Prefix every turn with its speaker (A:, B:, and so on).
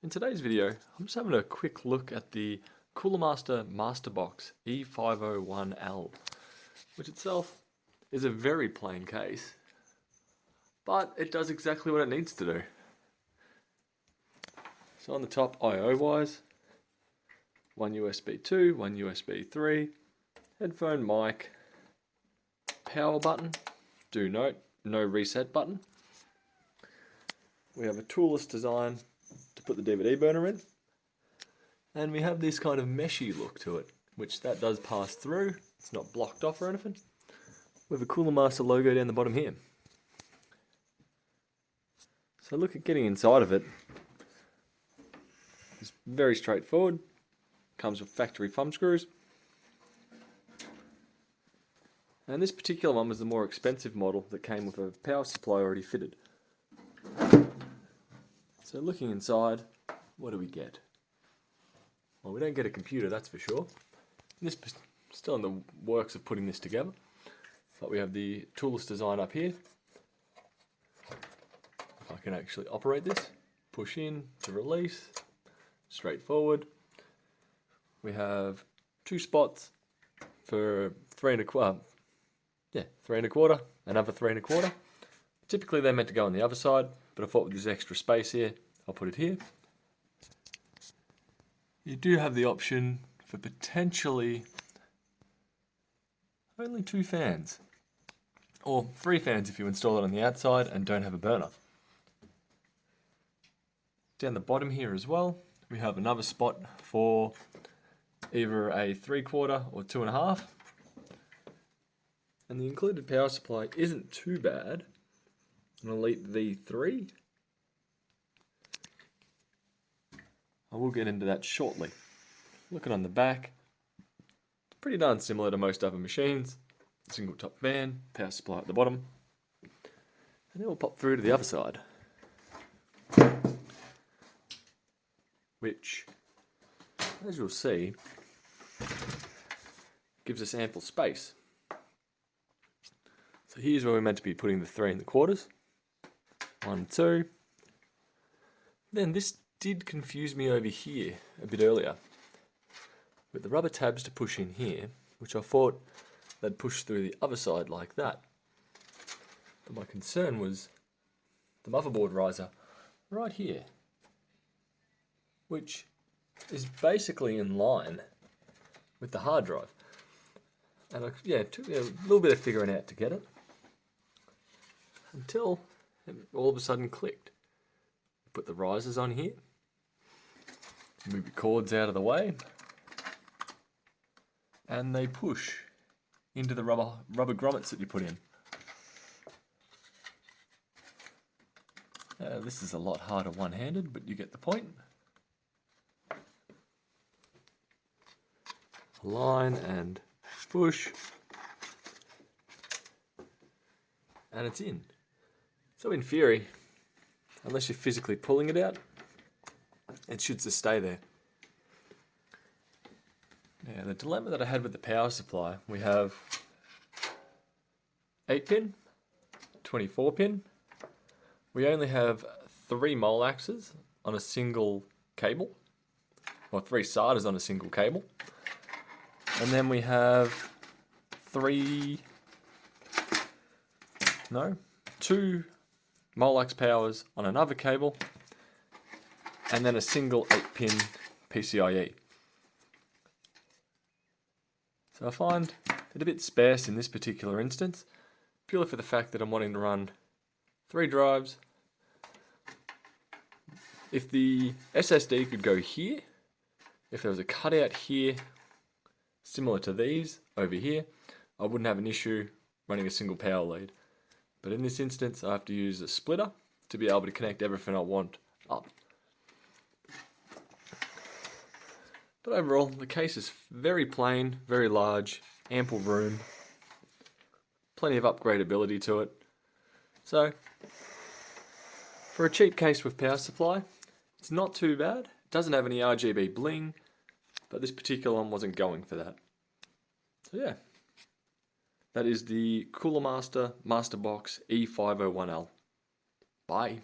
A: In today's video, I'm just having a quick look at the Coolermaster Masterbox E501L, which itself is a very plain case, but it does exactly what it needs to do. So on the top, I/O wise, one USB 2, one USB 3, headphone mic, power button, do note, no reset button. We have a toolless design to put the DVD burner in, and we have this kind of meshy look to it, which that does pass through. It's not blocked off or anything. We have a Coolermaster logo down the bottom here. So look at getting inside of it. It's very straightforward. Comes with factory thumb screws. And this particular one was the more expensive model that came with a power supply already fitted. So looking inside, what do we get? Well, we don't get a computer, that's for sure. This is still in the works of putting this together. But we have the toolless design up here. I can actually operate this. Push in to release. Straightforward. We have two spots for 3 1/4. Yeah, 3 1/4. Another 3 1/4. Typically they're meant to go on the other side, but I thought with this extra space here, I'll put it here. You do have the option for potentially only 2 fans, or 3 fans if you install it on the outside and don't have a burner. Down the bottom here as well, we have another spot for either a 3 1/4 or 2 1/2. And the included power supply isn't too bad. An Elite V3. I will get into that shortly. Looking on the back, it's pretty darn similar to most other machines. Single top fan, power supply at the bottom. And then we'll pop through to the other side, which, as you'll see, gives us ample space. So here's where we're meant to be putting the 3 1/4. 1, 2. Then this did confuse me over here a bit earlier, with the rubber tabs to push in here, which I thought they'd push through the other side like that. But my concern was the motherboard riser right here, which is basically in line with the hard drive. And it took me a little bit of figuring out to get it, until it all of a sudden clicked. Put the risers on here, move the cords out of the way, and they push into the rubber grommets that you put in. This is a lot harder one-handed, but you get the point. Align and push, and it's in. So in theory, unless you're physically pulling it out, it should just stay there. Now the dilemma that I had with the power supply, we have 8-pin, 24-pin. We only have 3 mole axes on a single cable, or 3 SATAs on a single cable. And then we have 2 Molex powers on another cable, and then a single 8-pin PCIe. So I find it a bit sparse in this particular instance, purely for the fact that I'm wanting to run 3 drives. If the SSD could go here, if there was a cutout here, similar to these over here, I wouldn't have an issue running a single power lead. But in this instance, I have to use a splitter to be able to connect everything I want up. But overall, the case is very plain, very large, ample room, plenty of upgradability to it. So, for a cheap case with power supply, it's not too bad. It doesn't have any RGB bling, but this particular one wasn't going for that. So yeah. That is the Coolermaster Masterbox E501L. Bye.